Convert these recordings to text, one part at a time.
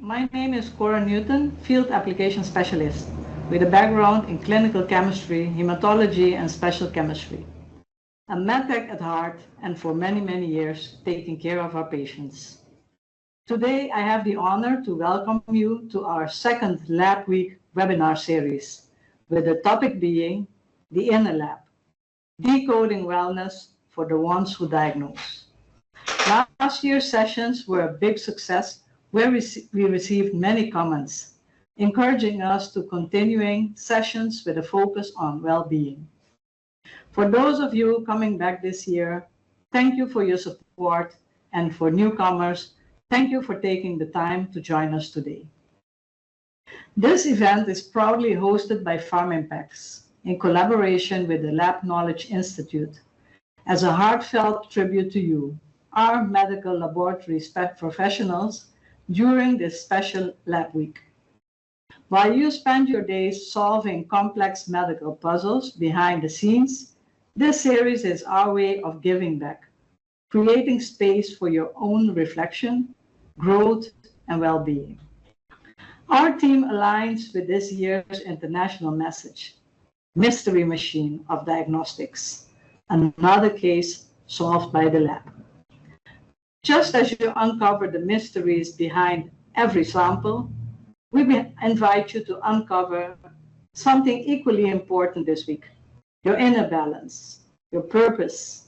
My name is Cora Newton, Field Application Specialist, with a background in clinical chemistry, hematology, and special chemistry. A medtech at heart, and for many, many years, taking care of our patients. Today, I have the honor to welcome you to our second Lab Week webinar series, with the topic being the inner lab, decoding wellness for the ones who diagnose. Last year's sessions were a big success, where we received many comments, encouraging us to continuing sessions with a focus on well-being. For those of you coming back this year, thank you for your support, and for newcomers, thank you for taking the time to join us today. This event is proudly hosted by Farminpex in collaboration with the LabKnowledge Institute as a heartfelt tribute to you, our medical laboratory professionals, during this special Lab Week. While you spend your days solving complex medical puzzles behind the scenes, this series is our way of giving back, creating space for your own reflection, growth, and well-being. Our team aligns with this year's international message, Mystery Machine of Diagnostics, another case solved by the lab. Just as you uncover the mysteries behind every sample, we invite you to uncover something equally important this week: your inner balance, your purpose,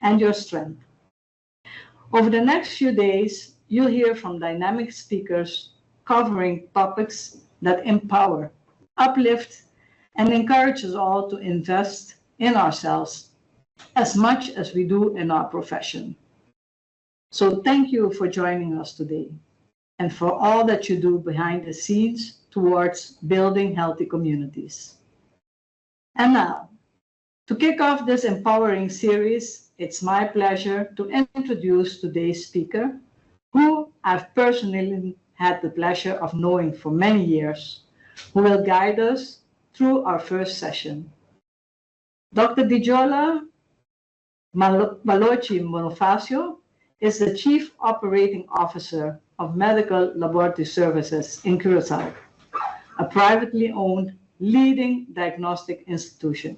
and your strength. Over the next few days, you'll hear from dynamic speakers covering topics that empower, uplift, and encourage us all to invest in ourselves as much as we do in our profession. So thank you for joining us today, and for all that you do behind the scenes towards building healthy communities. And now, to kick off this empowering series, it's my pleasure to introduce today's speaker, who I've personally had the pleasure of knowing for many years, who will guide us through our first session. Dr. Gygliola Balochie-Bonofacio is the Chief Operating Officer of Medical Laboratory Services in Curacao, a privately owned leading diagnostic institution.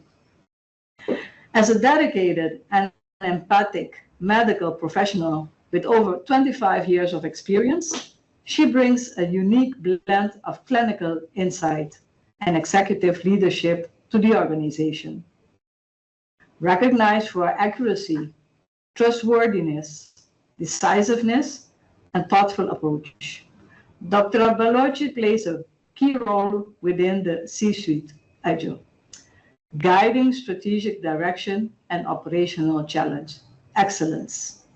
As a dedicated and empathic medical professional with over 25 years of experience, she brings a unique blend of clinical insight and executive leadership to the organization. Recognized for her accuracy, trustworthiness, decisiveness, and thoughtful approach, Dr. Balochie plays a key role within the C-suite, guiding strategic direction and operational excellence.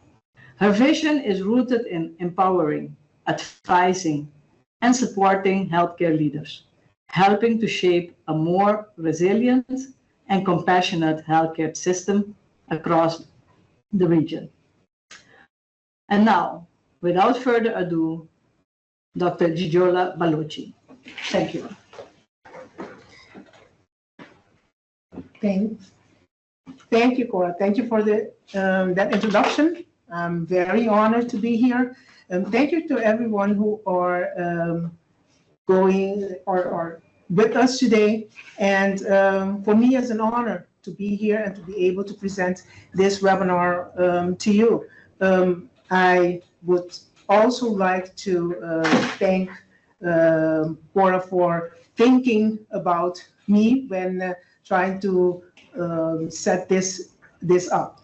Her vision is rooted in empowering, advising, and supporting healthcare leaders, helping to shape a more resilient and compassionate healthcare system across the region. And now, without further ado, Dr. Gygliola Balochie. Thank you. Thank you, Cora. Thank you for that introduction. I'm very honored to be here. Thank you to everyone who are going or with us today. And for me, it's an honor to be here and to be able to present this webinar to you. I would also like to thank Cora for thinking about me when trying to set this up.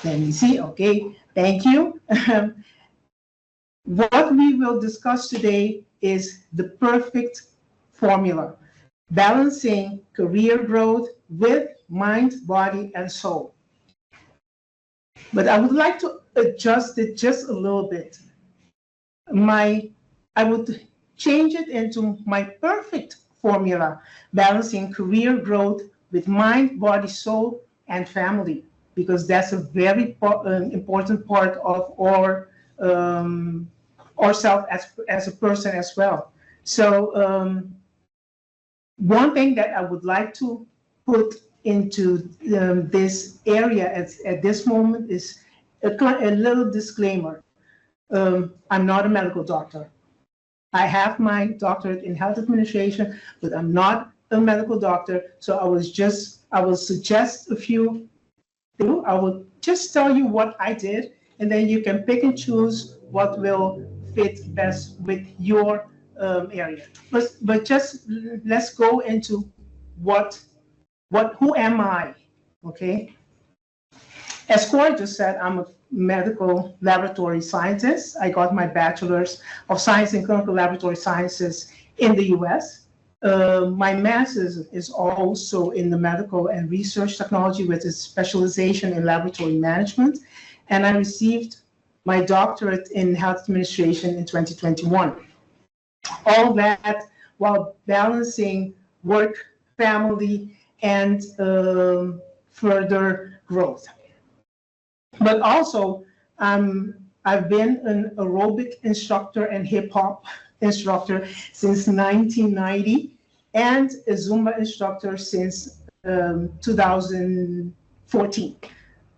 Let me see. Okay, thank you. What we will discuss today is the perfect formula, balancing career growth with mind, body, and soul. But I would like to adjust it just a little bit. I would change it into my perfect formula, balancing career growth with mind, body, soul, and family, because that's a very important part of ourselves as a person as well. So one thing that I would like to put into this area at this moment is a little disclaimer. I'm not a medical doctor. I have my doctorate in health administration, but I'm not a medical doctor. So I will suggest a few things. I will just tell you what I did, and then you can pick and choose what will fit best with your area. But just let's go into who am I? Okay. As Cora just said, I'm a medical laboratory scientist. I got my bachelor's of science in clinical laboratory sciences in the US. My master's is also in the medical and research technology with a specialization in laboratory management. And I received my doctorate in health administration in 2021. All that while balancing work, family, and further growth. But also, I've been an aerobic instructor and hip hop instructor since 1990, and a Zumba instructor since 2014.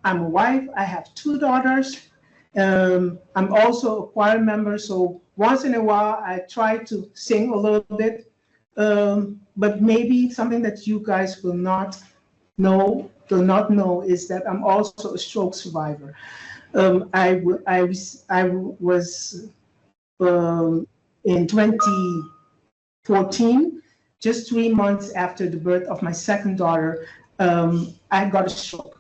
I'm a wife, I have 2 daughters. I'm also a choir member, so once in a while I try to sing a little bit, but maybe something that you guys will not know is that I'm also a stroke survivor. I was in 2014, just 3 months after the birth of my second daughter, I got a stroke.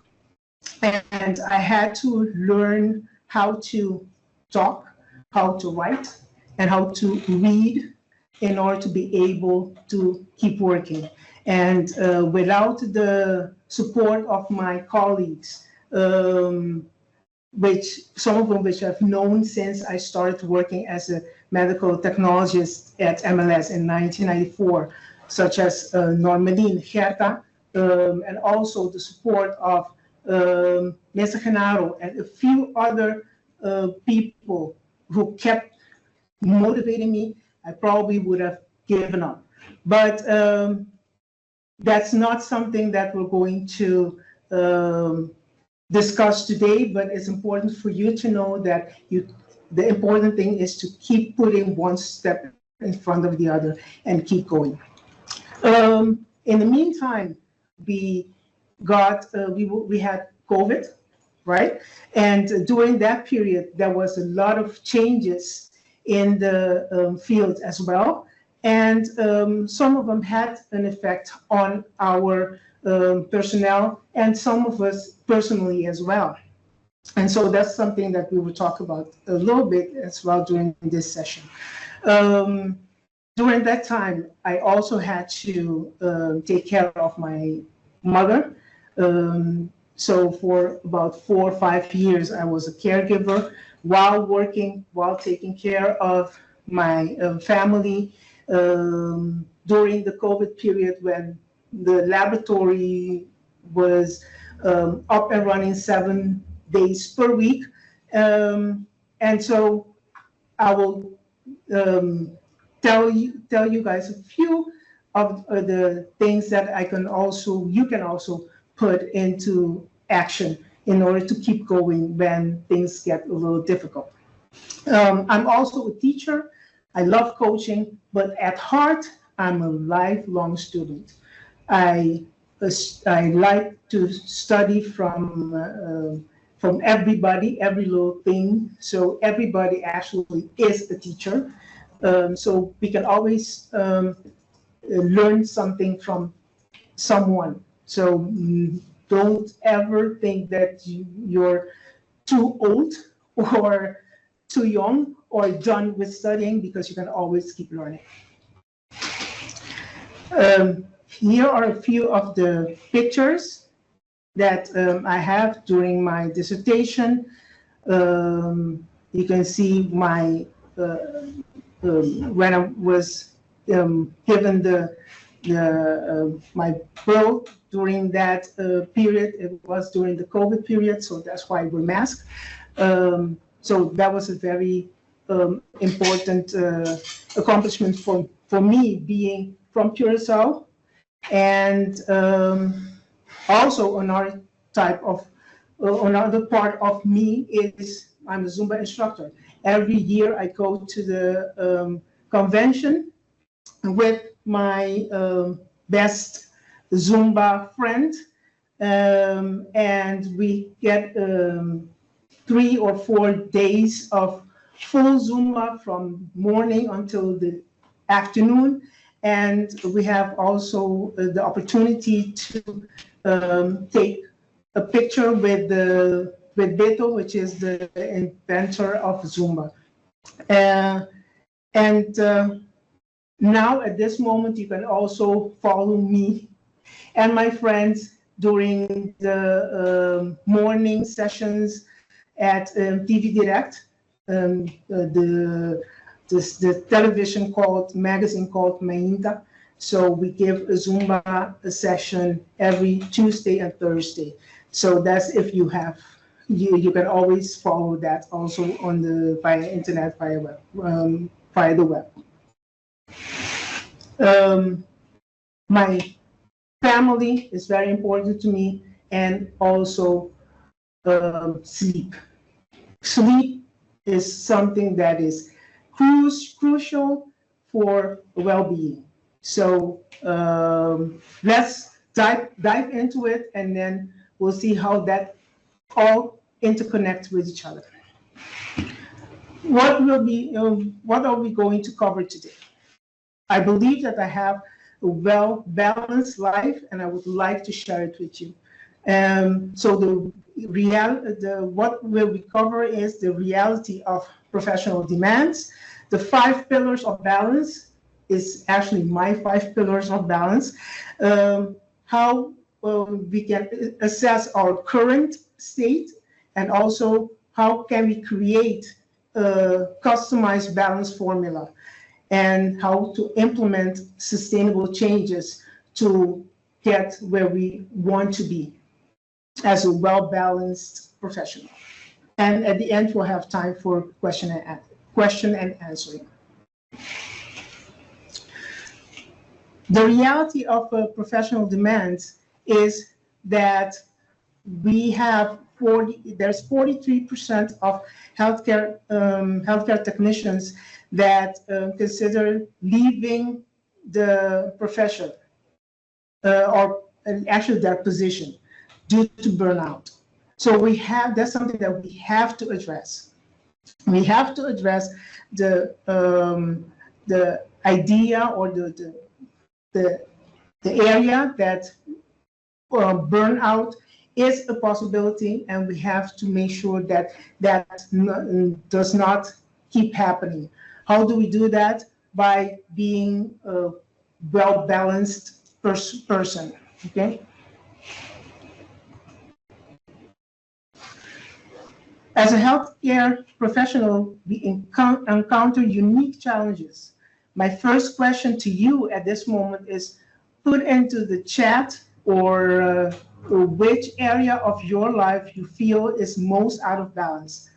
And I had to learn how to talk, how to write, and how to read in order to be able to keep working. And without the support of my colleagues, which some of them which I've known since I started working as a medical technologist at MLS in 1994, such as Normaline, Gerta, and also the support of Mr. Genaro and a few other people who kept motivating me, I probably would have given up. But that's not something that we're going to discuss today, but it's important for you to know that the important thing is to keep putting one step in front of the other and keep going. In the meantime, we had COVID, right? And during that period, there was a lot of changes in the field as well. And some of them had an effect on our personnel and some of us personally as well. And so that's something that we will talk about a little bit as well during this session. During that time, I also had to take care of my mother. So for about 4 or 5 years, I was a caregiver while working, while taking care of my family. During the COVID period when the laboratory was up and running 7 days per week. And so I will tell you guys a few of the things that you can also put into action in order to keep going when things get a little difficult. I'm also a teacher. I love coaching, but at heart, I'm a lifelong student. I like to study from everybody, every little thing. So everybody actually is a teacher. So we can always learn something from someone. So don't ever think that you're too old or too young or done with studying, because you can always keep learning. Here are a few of the pictures that I have during my dissertation. You can see my when I was given my birth during that period. It was during the COVID period, so that's why we're masked. So that was a very important accomplishment for me, being from Curacao. And also another part of me is I'm a Zumba instructor. Every year I go to the convention with my best Zumba friend, and we get 3 or 4 days of full Zumba from morning until the afternoon. And we have also the opportunity to take a picture with Beto, which is the inventor of Zumba. Now at this moment, you can also follow me and my friends during the morning sessions at TV Direct, the television magazine called Mainta. So we give a Zumba session every Tuesday and Thursday. So that's if you have, you can always follow that also on via internet, via the web. My family is very important to me, and also sleep. Sleep is something that is crucial for well-being. So let's dive into it, and then we'll see how that all interconnect with each other. What are we going to cover today? I believe that I have a well-balanced life, and I would like to share it with you. So what we'll cover is the reality of professional demands. The 5 pillars of balance is actually my 5 pillars of balance. How we can assess our current state, and also how can we create a customized balance formula, and how to implement sustainable changes to get where we want to be as a well-balanced professional. And at the end, we'll have time for question and answering. The reality of professional demands is that we have there's 43% of healthcare technicians that consider leaving the profession or actually their position due to burnout. So that's something that we have to address. We have to address the idea or the area that burnout is a possibility, and we have to make sure that does not keep happening. How do we do that? By being a well-balanced person, okay? As a healthcare professional, we encounter unique challenges. My first question to you at this moment is put into the chat or which area of your life you feel is most out of balance.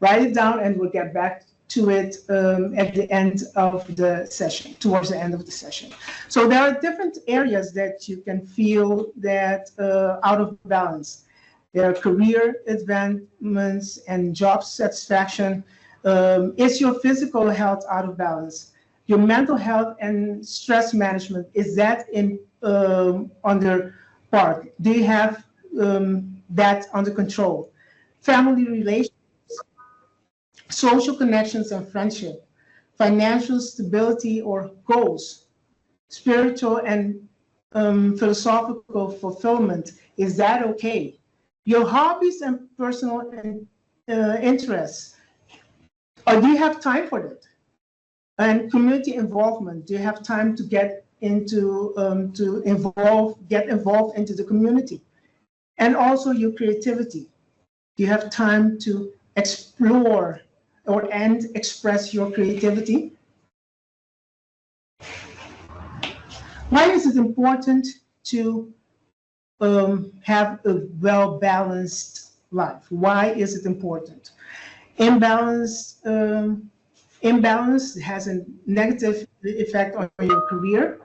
Write it down, and we'll get back to it at the end of the session, towards the end of the session. So there are different areas that you can feel that out of balance. There are career advancements and job satisfaction. Is your physical health out of balance? Your mental health and stress management, is that under part? Do you have that under control? Family relations, social connections and friendship, financial stability or goals, spiritual and philosophical fulfillment, is that okay? Your hobbies and personal interests, or do you have time for that? And community involvement, do you have time to get into get involved into the community? And also your creativity, do you have time to explore and express your creativity? Why is it important to have a well-balanced life? Why is it important? Imbalance has a negative effect on your career.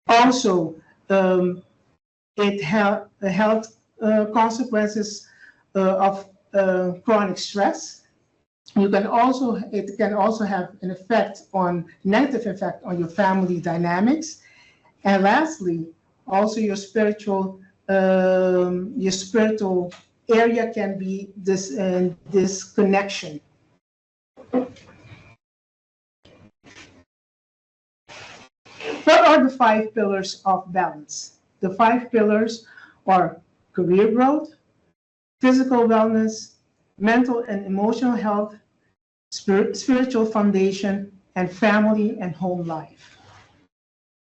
Also, it has health consequences of chronic stress, It can also have an effect on, negative effect on your family dynamics. And lastly, also your spiritual area can be this connection. What are the 5 pillars of balance? The 5 pillars are career growth, physical wellness, mental and emotional health, spiritual foundation, and family and home life.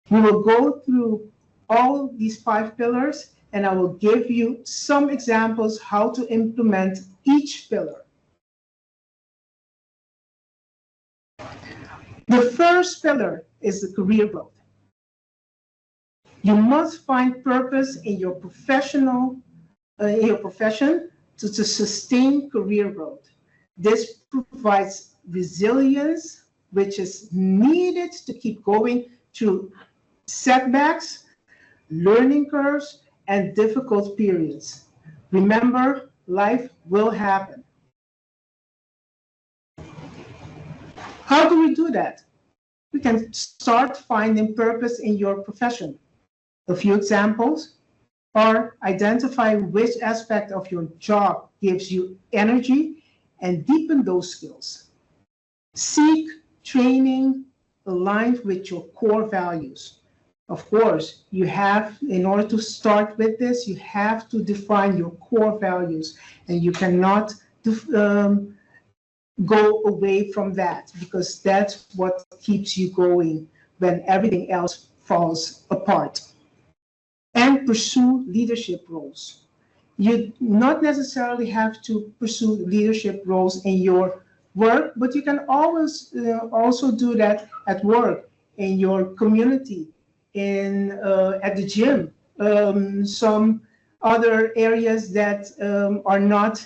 We will go through all these 5 pillars, and I will give you some examples how to implement each pillar. The first pillar is the career growth. You must find purpose in your profession to sustain career growth. This provides resilience, which is needed to keep going through setbacks, learning curves, and difficult periods. Remember, life will happen. How do we do that? We can start finding purpose in your profession. A few examples are: identify which aspect of your job gives you energy and deepen those skills. Seek training aligned with your core values. Of course, you have, in order to start with this, you have to define your core values, and you cannot go away from that, because that's what keeps you going when everything else falls apart. And pursue leadership roles. You not necessarily have to pursue leadership roles in your work, but you can always also do that at work, in your community, at the gym, some other areas that are not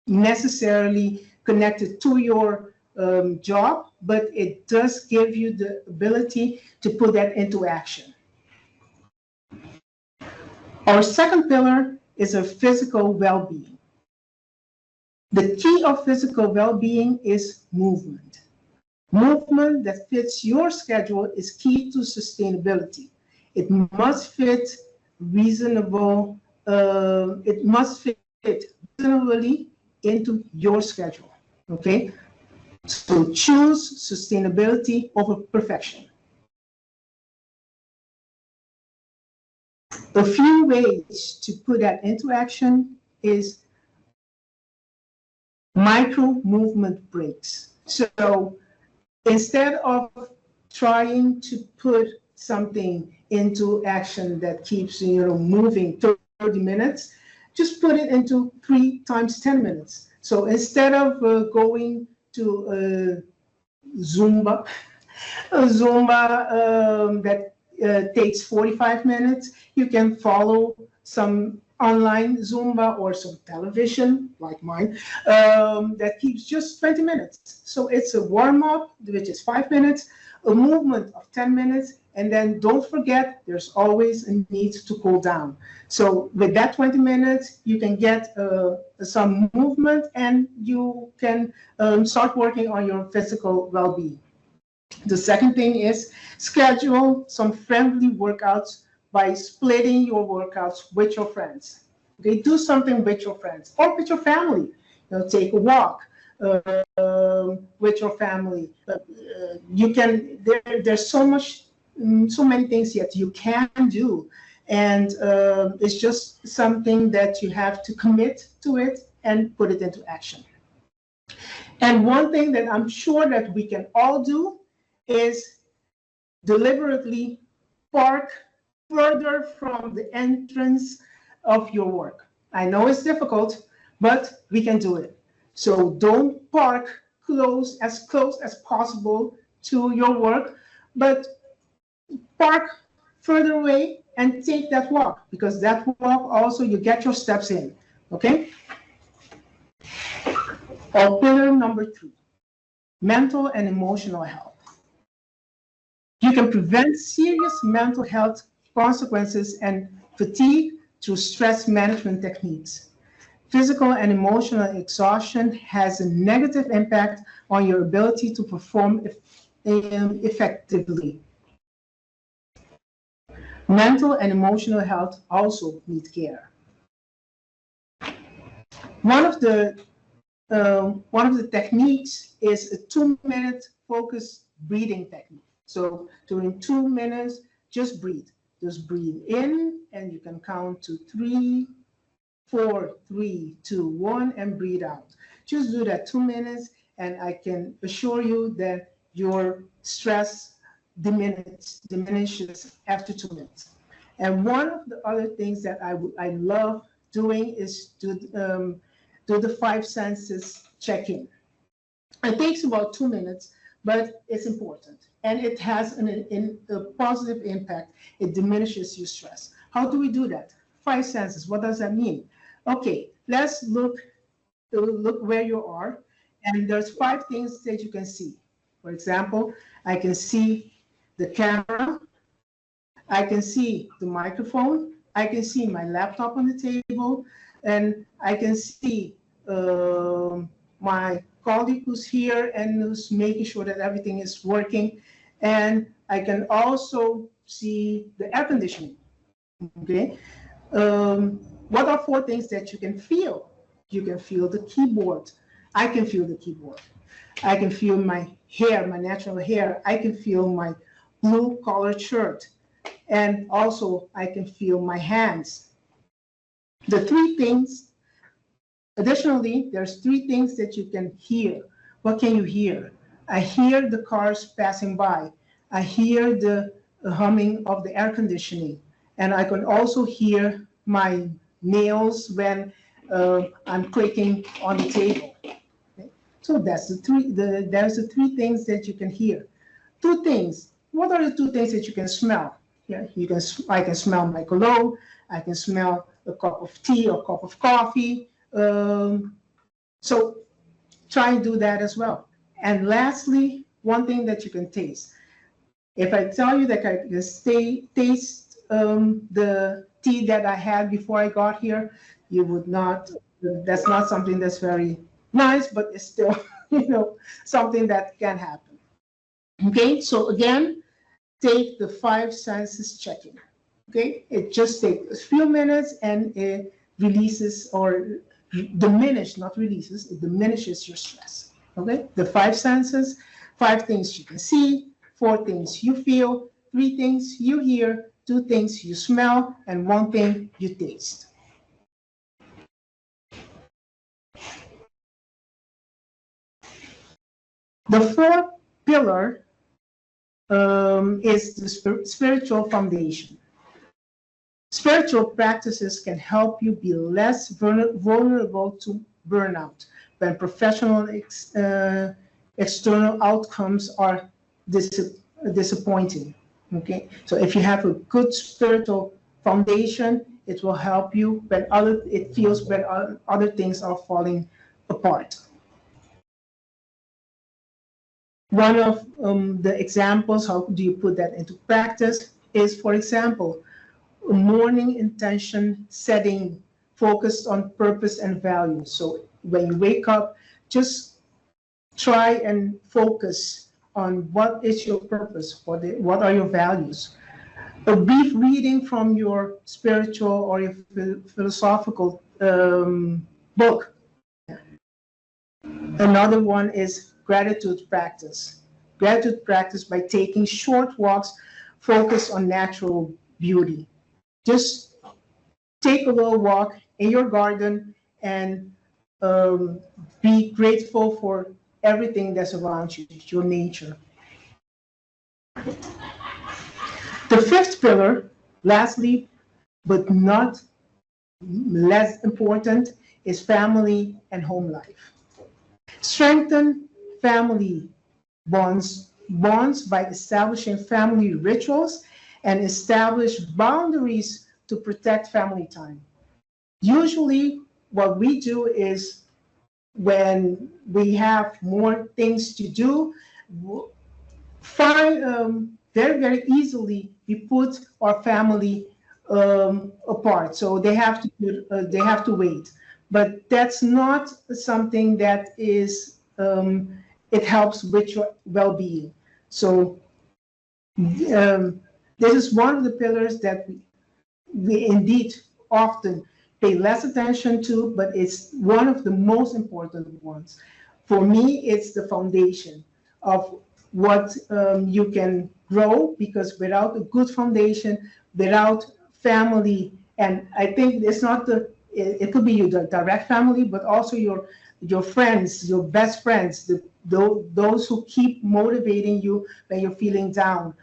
necessarily connected to your job, but it does give you the ability to put that into action. Our second pillar is a physical well-being. The key of physical well-being is movement. Movement that fits your schedule is key to sustainability. It must fit reasonably into your schedule, okay? So choose sustainability over perfection. A few ways to put that into action is micro movement breaks. So instead of trying to put something into action that keeps moving 30 minutes, just put it into 3 times 10 minutes. So instead of going to Zumba that takes 45 minutes, you can follow some online Zumba or some television like mine that keeps just 20 minutes. So it's a warm-up, which is 5 minutes, a movement of 10 minutes, and then don't forget there's always a need to cool down. So with that 20 minutes, you can get some movement, and you can start working on your physical well-being. The second thing is schedule some friendly workouts by splitting your workouts with your friends. Okay, do something with your friends or with your family. Take a walk with your family. You can. There's so many things yet you can do, and it's just something that you have to commit to it and put it into action. And one thing that I'm sure that we can all do is deliberately park further from the entrance of your work. I know it's difficult, but we can do it. So don't park close as possible to your work, but park further away and take that walk, because that walk also you get your steps in, okay? Or pillar number 3, mental and emotional health. You can prevent serious mental health consequences and fatigue through stress management techniques. Physical and emotional exhaustion has a negative impact on your ability to perform effectively. Mental and emotional health also need care. One of the techniques is a 2-minute focused breathing technique. So during 2 minutes, just breathe. Just breathe in, and you can count to 3, 4, 3, 2, 1, and breathe out. Just do that 2 minutes, and I can assure you that your stress diminishes after 2 minutes. And one of the other things that I love doing is to do the 5 senses check-in. It takes about 2 minutes, but it's important. And it has a positive impact. It diminishes your stress. How do we do that? 5 senses, what does that mean? Okay, let's look where you are. And there's 5 things that you can see. For example, I can see the camera. I can see the microphone. I can see my laptop on the table. And I can see my colleague who's here and who's making sure that everything is working. And I can also see the air conditioning. Okay. What are 4 things that you can feel? You can feel the keyboard. I can feel the keyboard. I can feel my hair, my natural hair. I can feel my blue collared shirt. And also I can feel my hands. The 3 things, additionally, there's 3 things that you can hear. What can you hear? I hear the cars passing by. I hear the humming of the air conditioning. And I can also hear my nails when I'm clicking on the table. Okay? So that's there's the 3 things that you can hear. 2 things. What are the 2 things that you can smell? Yeah, I can smell my cologne. I can smell a cup of tea or a cup of coffee. So try and do that as well. And lastly, one thing that you can taste. If I tell you that I can taste the tea that I had before I got here, you would not, that's not something that's very nice, but it's still, something that can happen. Okay, so again, take the 5 senses check-in. Okay, it just takes a few minutes and it releases or diminishes, not releases, it diminishes your stress. Okay, the 5 senses, 5 things you can see, 4 things you feel, 3 things you hear, 2 things you smell, and 1 thing you taste. The 4th pillar is the spiritual foundation. Spiritual practices can help you be less vulnerable to burnout when professional external outcomes are disappointing. Okay, so if you have a good spiritual foundation, it will help you when it feels when other things are falling apart. One of the examples, how do you put that into practice, is, for example, a morning intention setting focused on purpose and values. So when you wake up, just try and focus on what is your purpose, what are your values. A brief reading from your spiritual or your philosophical book. Another one is gratitude practice. Gratitude practice by taking short walks focused on natural beauty. Just take a little walk in your garden and be grateful for everything that's around you, your nature. The 5th pillar, lastly, but not less important, is family and home life. Strengthen family bonds by establishing family rituals and establish boundaries to protect family time. Usually, what we do is when we have more things to do, very, very easily we put our family apart. So they have to wait. but that's not something that is, it helps with your well-being. So this is one of the pillars that we indeed often pay less attention to, but it's one of the most important ones. For me, it's the foundation of what you can grow, because without a good foundation, without family, and I think it's not the, it could be your direct family, but also your friends, your best friends, those who keep motivating you when you're feeling down.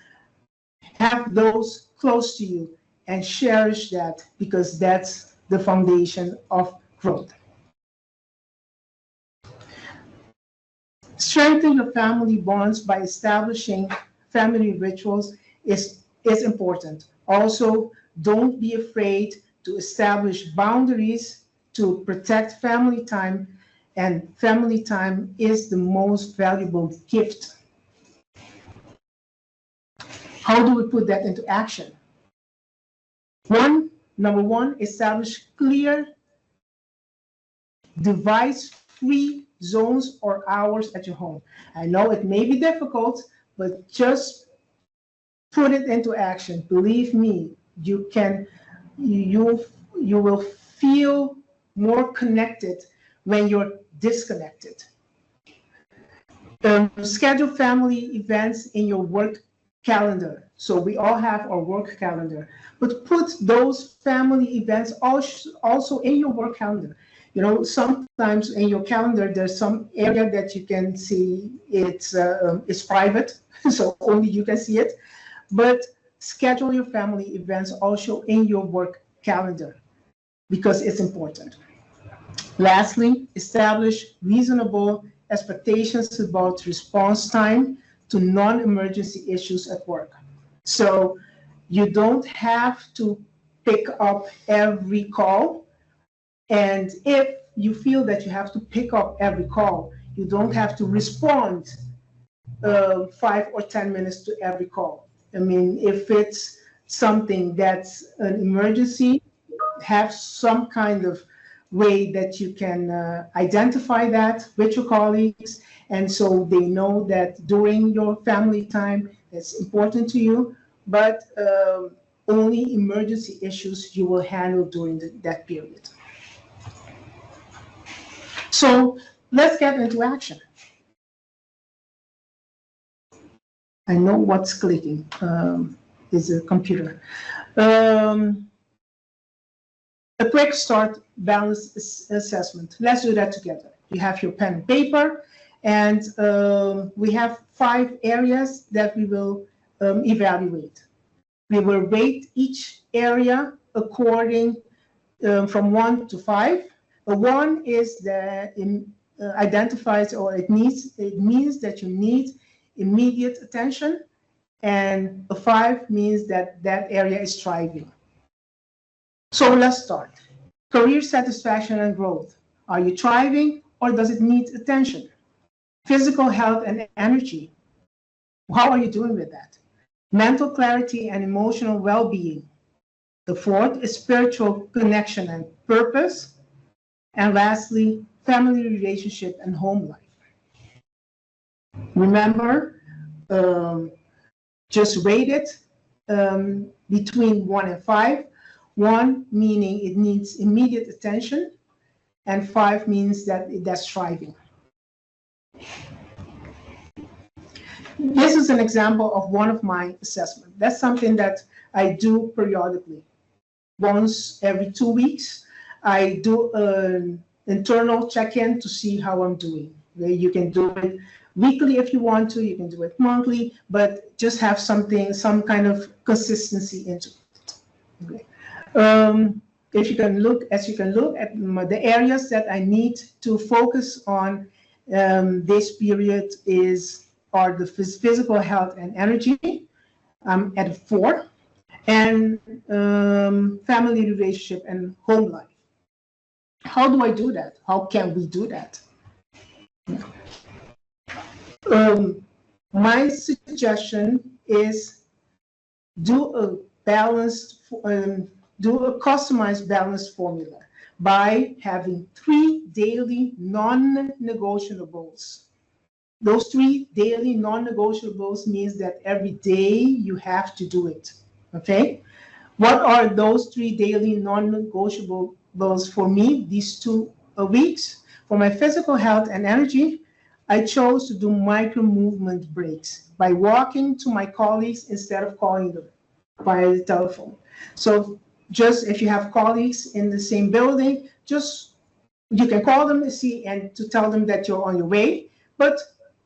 Have those close to you and cherish that, because that's the foundation of growth. Strengthen your family bonds by establishing family rituals is important. Also, don't be afraid to establish boundaries to protect family time, and family time is the most valuable gift. How do we put that into action? Number one, establish clear device-free zones or hours at your home. I know it may be difficult, but just put it into action. Believe me, you will feel more connected when you're disconnected. Schedule family events in your work calendar. So we all have our work calendar, but put those family events also in your work calendar. You know, sometimes in your calendar, there's some area that you can see it's private, so only you can see it. But schedule your family events also in your work calendar, because it's important. Lastly, establish reasonable expectations about response time to non-emergency issues at work. So you don't have to pick up every call. And if you feel that you have to pick up every call, you don't have to respond 5 or 10 minutes to every call. I mean, if it's something that's an emergency, have some kind of way that you can identify that with your colleagues, and so they know that during your family time it's important to you, but only emergency issues you will handle during that period. So let's get into action. I know what's clicking is a computer. A quick start balance assessment. Let's do that together. You have your pen and paper, and we have 5 areas that we will evaluate. We will rate each area according from 1 to 5. A 1 is that identifies, or it means that you need immediate attention, and a 5 means that that area is thriving. So let's start. Career satisfaction and growth. Are you thriving, or does it need attention? Physical health and energy. How are you doing with that? Mental clarity and emotional well-being. The 4th is spiritual connection and purpose. And lastly, family relationship and home life. Remember, just rate it between 1 and 5. 1 meaning it needs immediate attention, and 5 means that that's thriving. This is an example of one of my assessments. That's something that I do periodically. Once every 2 weeks, I do an internal check-in to see how I'm doing. You can do it weekly if you want to, you can do it monthly, but just have some kind of consistency into it. Okay. As you can look at the areas that I need to focus on this period are the physical health and energy. I'm at 4, and family relationship and home life. How do I do that? How can we do that? My suggestion is do a customized balanced formula. by having 3 daily non-negotiables. Those 3 daily non-negotiables means that every day you have to do it, okay? What are those 3 daily non-negotiables for me these 2 weeks? For my physical health and energy, I chose to do micro movement breaks by walking to my colleagues instead of calling them via the telephone. So just if you have colleagues in the same building, just you can call them and to tell them that you're on your way, but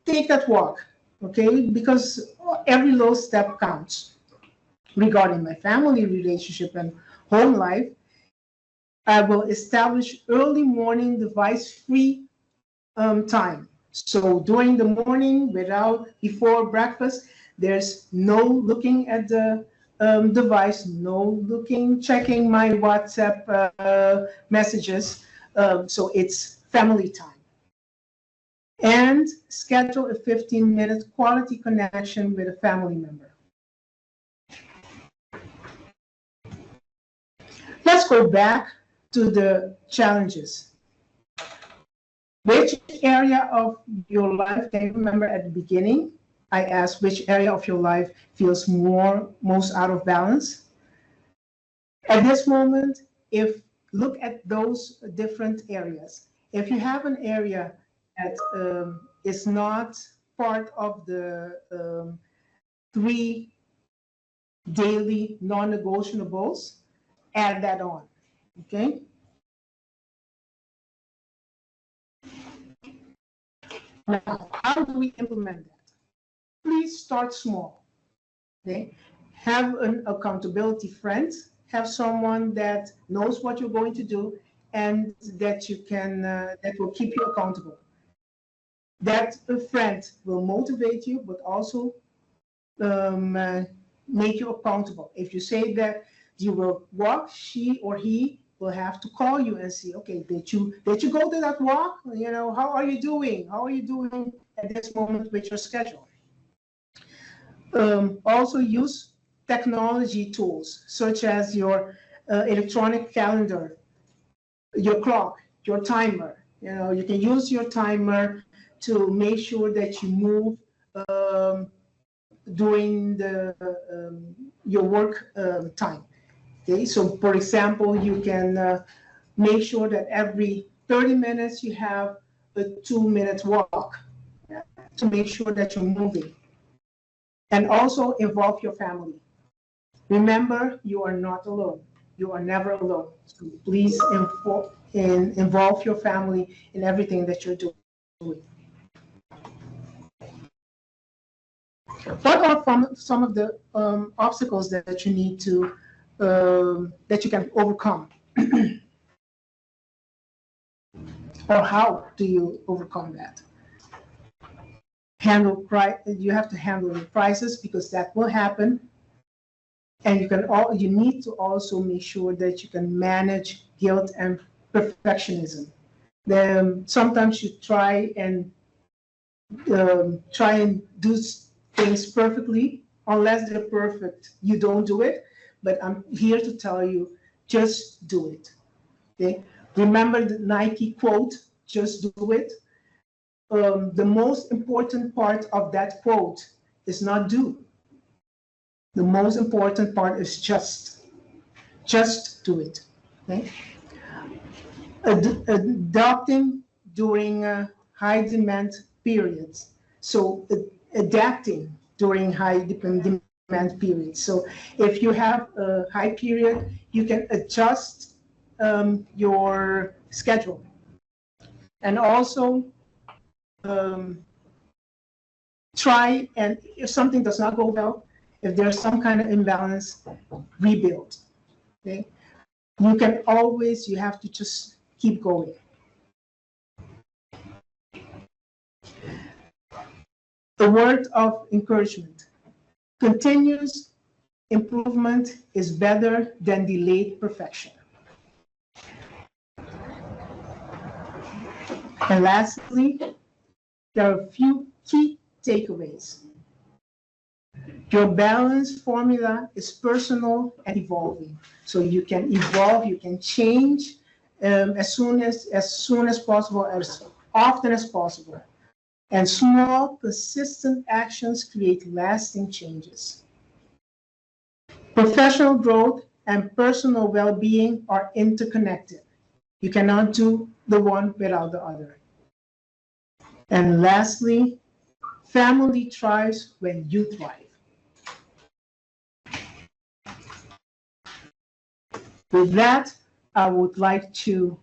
take that walk, okay? Because every little step counts. Regarding my family relationship and home life, I will establish early morning device-free time. So during the morning, before breakfast, there's no looking at the device, no checking my WhatsApp messages. So it's family time. And schedule a 15-minute quality connection with a family member. Let's go back to the challenges. Which area of your life can you remember at the beginning? I asked which area of your life feels most out of balance. At this moment, look at those different areas. If you have an area that is not part of the 3 daily non-negotiables, add that on, okay? Now, how do we implement that? Please start small, okay? Have an accountability friend, have someone that knows what you're going to do and that that will keep you accountable. That friend will motivate you, but also make you accountable. If you say that you will walk, she or he will have to call you and see, okay, did you go to that walk? You know, how are you doing? How are you doing at this moment with your schedule? Also use technology tools such as your electronic calendar, your clock, your timer. You know, you can use your timer to make sure that you move during your work time. Okay, so for example, you can make sure that every 30 minutes you have a 2-minute walk to make sure that you're moving. And also involve your family. Remember, you are not alone. You are never alone. So please involve your family in everything that you're doing. What are some of the obstacles that you need to, that you can overcome? Or how do you overcome that? You have to handle the crisis because that will happen. And you need to also make sure that you can manage guilt and perfectionism. Sometimes you try and do things perfectly. Unless they're perfect, you don't do it. But I'm here to tell you, just do it. Okay? Remember the Nike quote, just do it. The most important part of that quote is not do. The most important part is just do it. Okay? Adopting during high demand periods. So adapting during high demand periods. So if you have a high period, you can adjust your schedule. And also try, and if something does not go well, if there's some kind of imbalance, rebuild. Okay? You have to just keep going. A word of encouragement. Continuous improvement is better than delayed perfection. And lastly, there are a few key takeaways. Your balance formula is personal and evolving. So you can evolve, you can change as soon as possible, as often as possible. And small, persistent actions create lasting changes. Professional growth and personal well-being are interconnected. You cannot do the one without the other. And lastly, family thrives when you thrive. With that, I would like to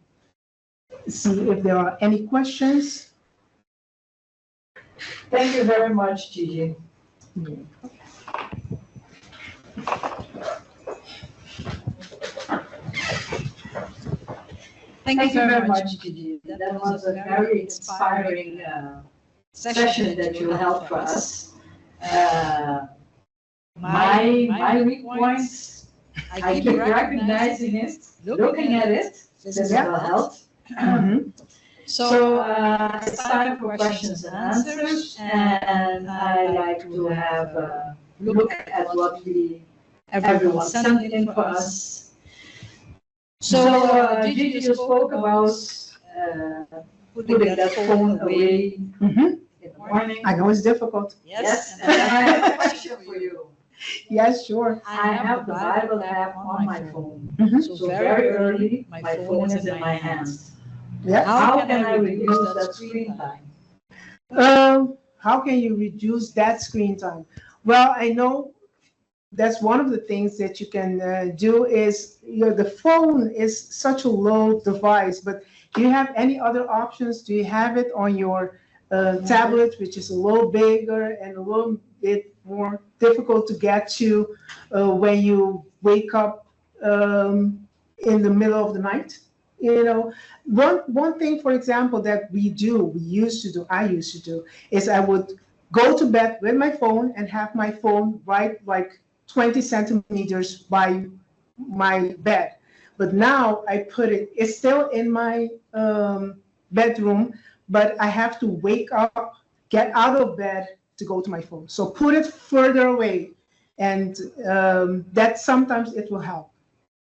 see if there are any questions. Thank you very much, Gigi. Thank you very much, Gigi. That was a very inspiring session that you held for us. My weak points, I keep recognizing it, looking at it, physical health. So it's time for questions and answers, and I like to have a look at what everyone sent in for us. So Gigi, you spoke about putting that phone away in the morning. I know it's difficult. Yes, and I have a question for you. Yes, sure. I have the Bible app on my phone. So very early, my phone is in my hands. Yeah. How can I reduce that screen time? How can you reduce that screen time? Well, I know that's one of the things that you can do is, the phone is such a low device, but do you have any other options? Do you have it on your tablet, which is a little bigger and a little bit more difficult to get to when you wake up in the middle of the night? One thing, for example, that I used to do, is I would go to bed with my phone and have my phone right like 20 centimeters by my bed. But now I it's still in my bedroom, but I have to wake up, get out of bed to go to my phone. So put it further away, and that sometimes it will help,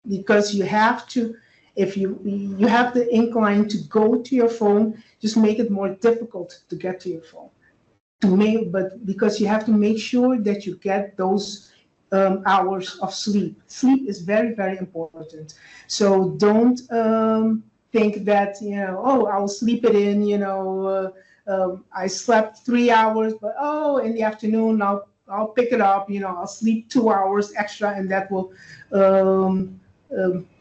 because you have to. If you have the incline to go to your phone, just make it more difficult to get to your phone. But because you have to make sure that you get those hours of sleep. Sleep is very, very important. So don't think that, I'll sleep it in, I slept 3 hours, but in the afternoon I'll pick it up, I'll sleep 2 hours extra, and that will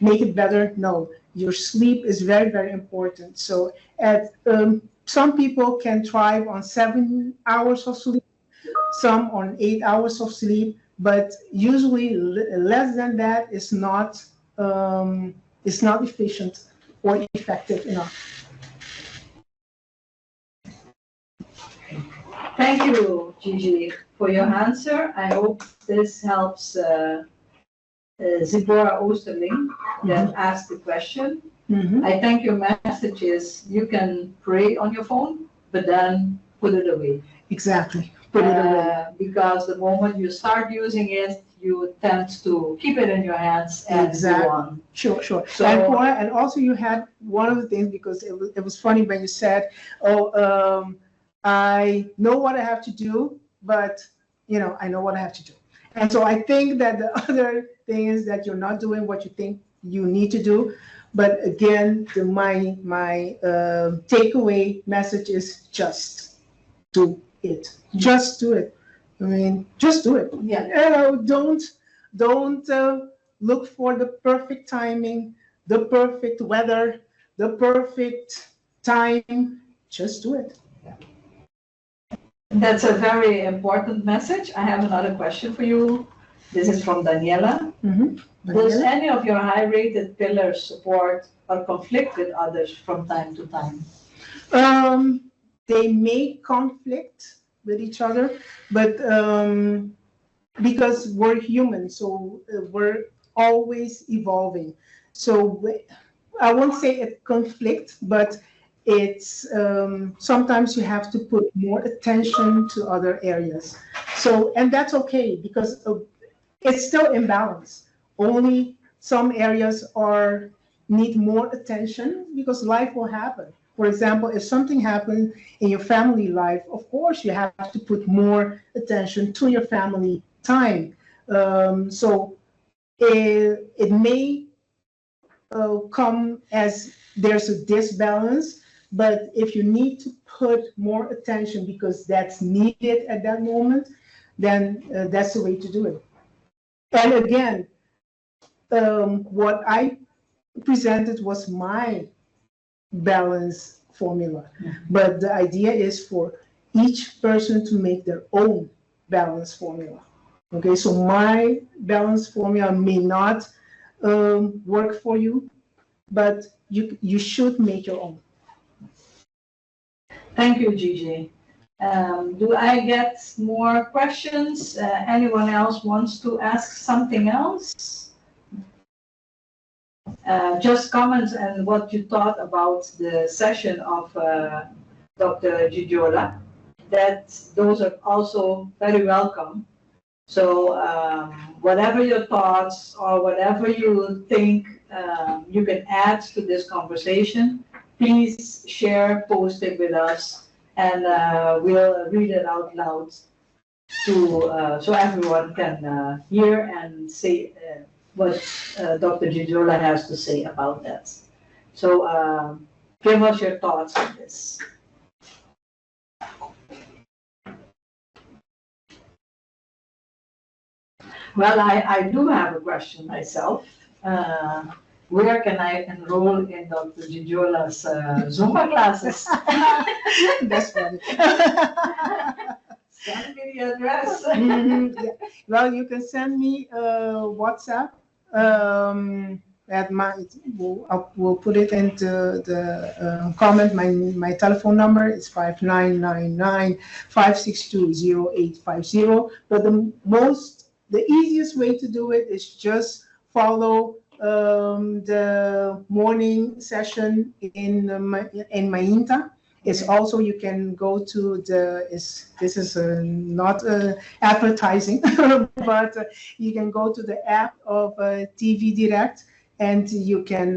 make it better. No, your sleep is very, very important. So some people can thrive on 7 hours of sleep, some on 8 hours of sleep, but usually less than that is not efficient or effective enough. Thank you, Gigi, for your answer. I hope this helps Zipporah Oosterling that asked the question. I think your message is you can pray on your phone, but then put it away. Exactly. Put it away. Because the moment you start using it, you tend to keep it in your hands and go on. Sure. So, and also you had one of the things, because it was funny when you said, I know what I have to do, but I know what I have to do. And so I think that the other thing is that you're not doing what you think you need to do. But again, my takeaway message is just do it. Just do it. I mean, just do it. Yeah. Don't look for the perfect timing, the perfect weather, the perfect time. Just do it. That's a very important message. I have another question for you. This is from Daniela. Does any of your high-rated pillars support or conflict with others from time to time? They may conflict with each other, but because we're human, so we're always evolving. So I won't say it conflicts, but it's sometimes you have to put more attention to other areas. So, and that's okay, because it's still in balance. Only some areas are need more attention because life will happen. For example, if something happened in your family life, of course you have to put more attention to your family time. So it may come as there's a disbalance, but if you need to put more attention because that's needed at that moment, then that's the way to do it. And again, what I presented was my balance formula, but the idea is for each person to make their own balance formula. Okay, so my balance formula may not work for you, but you should make your own. Thank you, Gigi. Do I get more questions? Anyone else wants to ask something else? Just comments and what you thought about the session of Dr. Gygliola. That those are also very welcome. So whatever your thoughts or whatever you think you can add to this conversation, please share, post it with us, and we'll read it out loud to so everyone can hear and say what Dr. Gygliola has to say about that. So give us your thoughts on this. Well, I do have a question myself. Where can I enroll in Dr. Gygliola's Zumba classes? That's funny. Send me the address. Yeah. Well, you can send me WhatsApp. At my, we'll put it into the comment. My telephone number is 5999-562-0850. But the easiest way to do it is just follow the morning session in Mainta. It's also, you can go to this is not advertising, but you can go to the app of TV Direct, and you can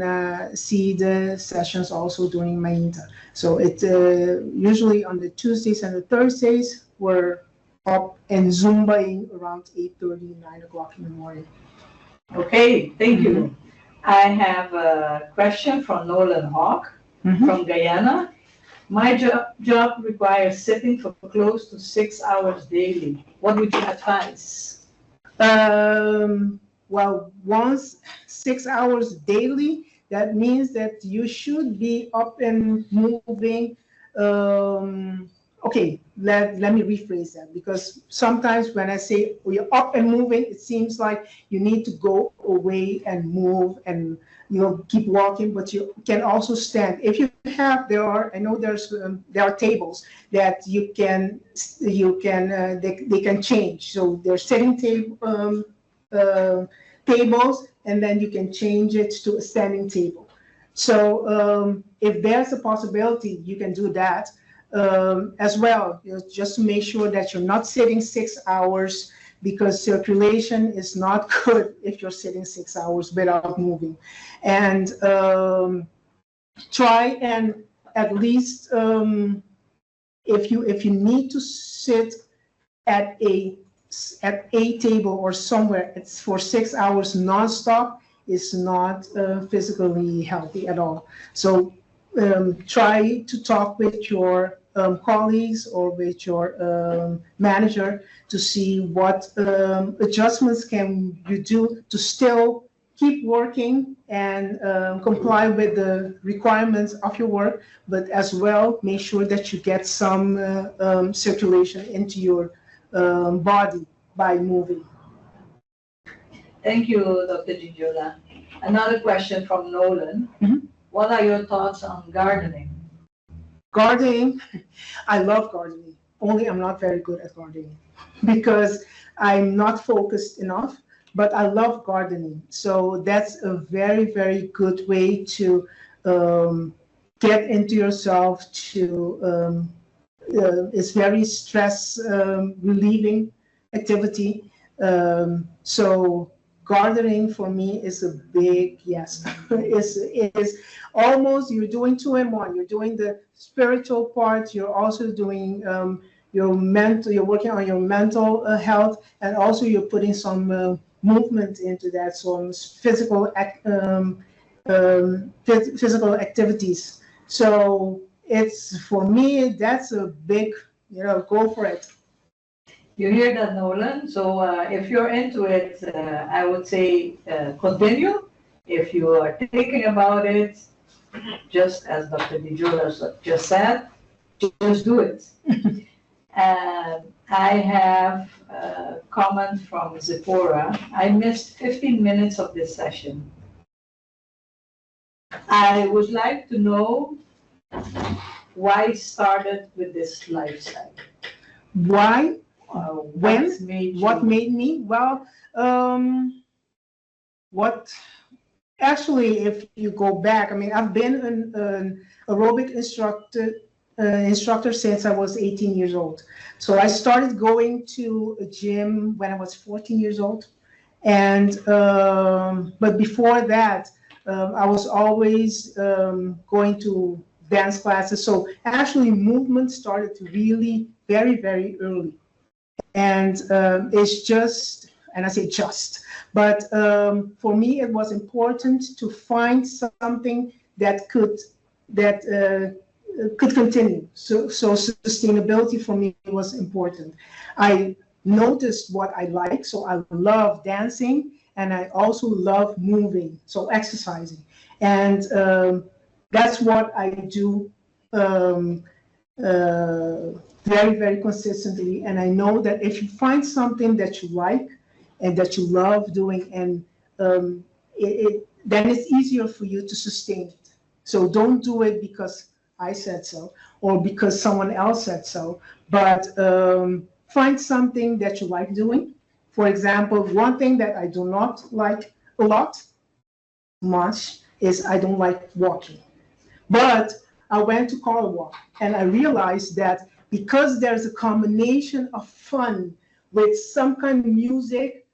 see the sessions also during Mainta. So it usually on the Tuesdays and the Thursdays, we're up and Zumbaing around 8:30, 9 o'clock in the morning. Okay, thank you. I have a question from Nolan Hawk from Guyana. My job requires sitting for close to 6 hours daily. What would you advise? Well, once 6 hours daily, that means that you should be up and moving. Okay, let me rephrase that, because sometimes when I say you're up and moving, it seems like you need to go away and move and keep walking, but you can also stand. If you have, there are tables that they can change. So they're sitting tables, and then you can change it to a standing table. So if there's a possibility, you can do that. As well, just to make sure that you're not sitting 6 hours, because circulation is not good if you're sitting 6 hours without moving. And try and at least if you need to sit at a table or somewhere, it's for 6 hours nonstop, is not physically healthy at all. So try to talk with your colleagues or with your manager to see what adjustments can you do to still keep working and comply with the requirements of your work, but as well make sure that you get some circulation into your body by moving. Thank you, Dr. Gygliola. Another question from Nolan. What are your thoughts on gardening? Gardening, I love gardening, only I'm not very good at gardening because I'm not focused enough, but I love gardening. So that's a very, very good way to get into yourself, it's very stress relieving activity. So gardening for me is a big yes. It's almost, you're doing 2 in 1. You're doing the spiritual part. You're also doing your mental. You're working on your mental health, and also you're putting some movement into that, some physical activities. So it's, for me, that's a big, go for it. You hear that, Nolan? So if you're into it, I would say continue. If you are thinking about it, just as Dr. Gygliola just said, just do it. And I have a comment from Zipporah. I missed 15 minutes of this session. I would like to know why you started with this lifestyle. Why? What made me? Well, actually, if you go back, I mean, I've been an aerobic instructor since I was 18 years old. So I started going to a gym when I was 14 years old. And, but before that, I was always going to dance classes. So actually movement started really very, very early. And it's just, and I say just, but for me, it was important to find something that could continue. So sustainability for me was important. I noticed what I like, so I love dancing, and I also love moving, so exercising, and that's what I do very, very consistently. And I know that if you find something that you like and that you love doing, and then it's easier for you to sustain it. So don't do it because I said so, or because someone else said so, but find something that you like doing. For example, one thing that I do not like a lot, much, is I don't like walking. But I went to Color Walk, and I realized that because there's a combination of fun with some kind of music,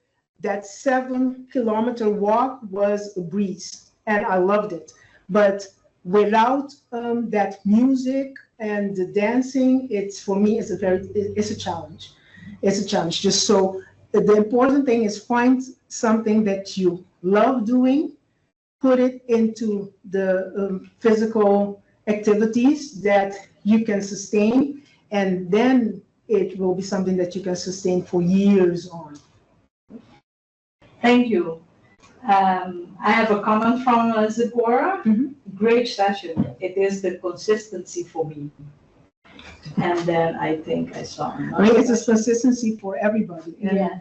that 7-kilometer walk was a breeze, and I loved it. But without that music and the dancing, for me, it's a challenge. It's a challenge. Just so the important thing is find something that you love doing, put it into the physical activities that you can sustain, and then it will be something that you can sustain for years on. Thank you. I have a comment from Zipporah. Mm-hmm. Great session. It is the consistency for me. And then I think I saw another. I mean, it's a consistency for everybody. Yeah.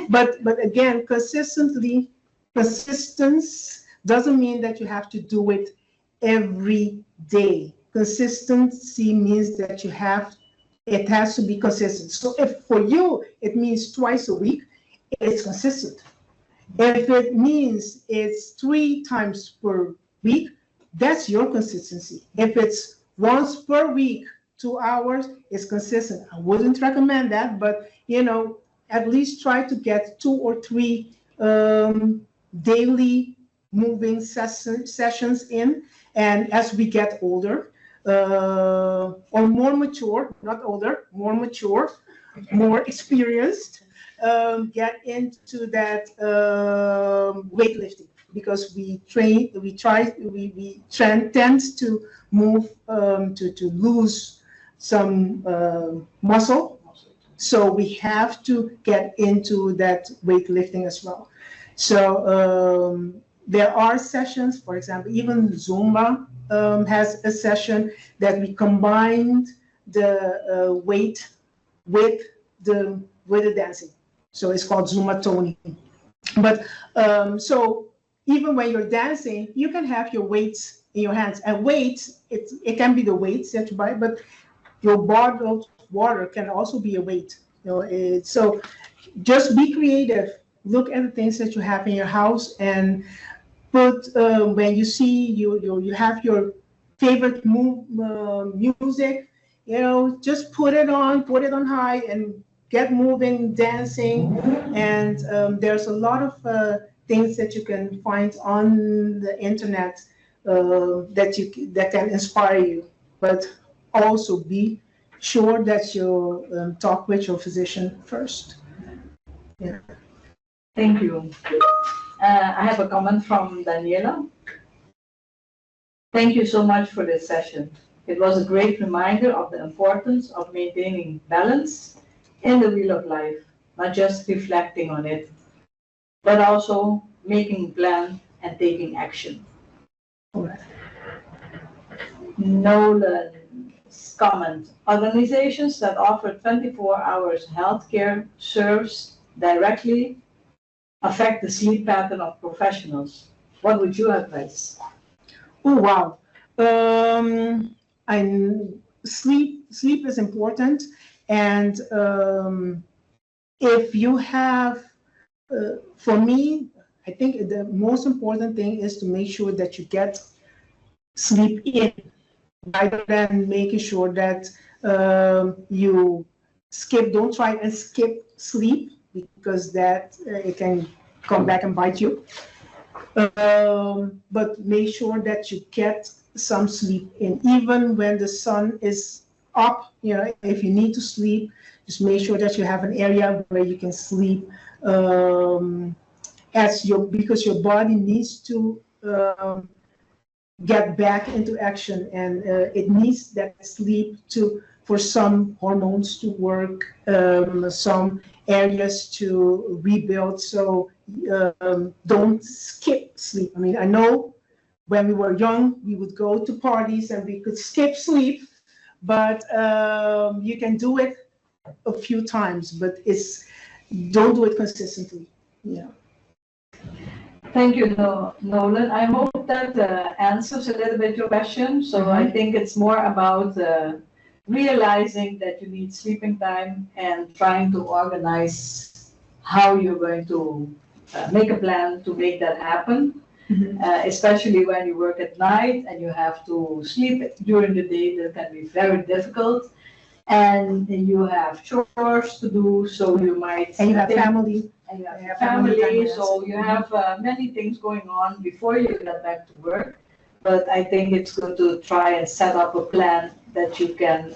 but again, consistence doesn't mean that you have to do it every day. Consistency means that it has to be consistent. So if for you it means twice a week, it's consistent. If it means it's 3 times per week, that's your consistency. If it's once per week, 2 hours, it's consistent. I wouldn't recommend that, but at least try to get 2 or 3 daily moving sessions in. And as we get older, or more mature, not older, more mature, more experienced, get into that weightlifting, because we tend to move to lose some muscle. So we have to get into that weightlifting as well. So there are sessions, for example, even Zumba has a session that we combined the weight with the dancing. So it's called Zumba toning. But so even when you're dancing, you can have your weights in your hands. And weights, it can be the weights that you buy, but your bottled water can also be a weight. So just be creative. Look at the things that you have in your house, and put when you see you have your favorite music, just put it on high and get moving, dancing. And there's a lot of things that you can find on the internet that can inspire you, but also be sure that you talk with your physician first. Yeah. Thank you. I have a comment from Daniela. Thank you so much for this session. It was a great reminder of the importance of maintaining balance in the wheel of life, not just reflecting on it, but also making a plan and taking action. Nolan's comment: organizations that offer 24 hours healthcare service directly affect the sleep pattern of professionals. What would you advise? Oh, wow. Sleep is important, and if you have, for me, I think the most important thing is to make sure that you get sleep in, rather than making sure that you don't try and skip sleep, because that it can come back and bite you. But make sure that you get some sleep in, even when the sun is up. If you need to sleep, just make sure that you have an area where you can sleep, because your body needs to get back into action, and it needs that sleep for some hormones to work, some areas to rebuild. So don't skip sleep. I mean, I know when we were young, we would go to parties and we could skip sleep, but you can do it a few times, but don't do it consistently. Yeah. Thank you, Nolan. I hope that answers a little bit your question. So I think it's more about realizing that you need sleeping time and trying to organize how you're going to make a plan to make that happen. Especially when you work at night and you have to sleep during the day, that can be very difficult. And you have chores to do, so you might. And you have family. And you have family, so you have many things going on before you get back to work. But I think it's good to try and set up a plan that you can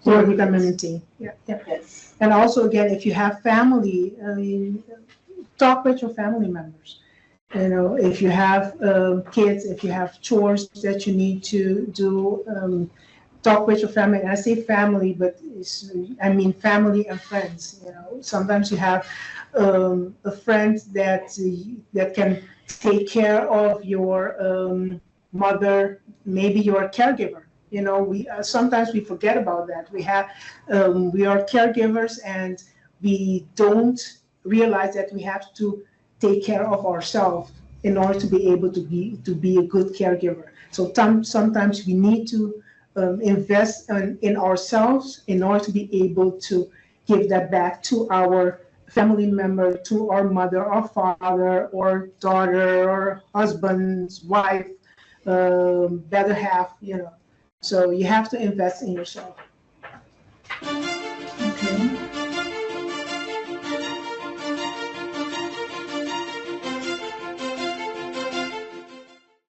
work with them maintain. Yeah. Yes. And also, again, if you have family, talk with your family members. If you have kids, if you have chores that you need to do, talk with your family. And I say family, but I mean family and friends. Sometimes you have a friend that can take care of your mother. Maybe you're a caregiver. We sometimes we forget about that. We are caregivers, and we don't realize that we have to take care of ourselves in order to be able to be a good caregiver. So sometimes we need to invest in ourselves in order to be able to give that back to our family member, to our mother or father or daughter or husband, wife, better half. So you have to invest in yourself.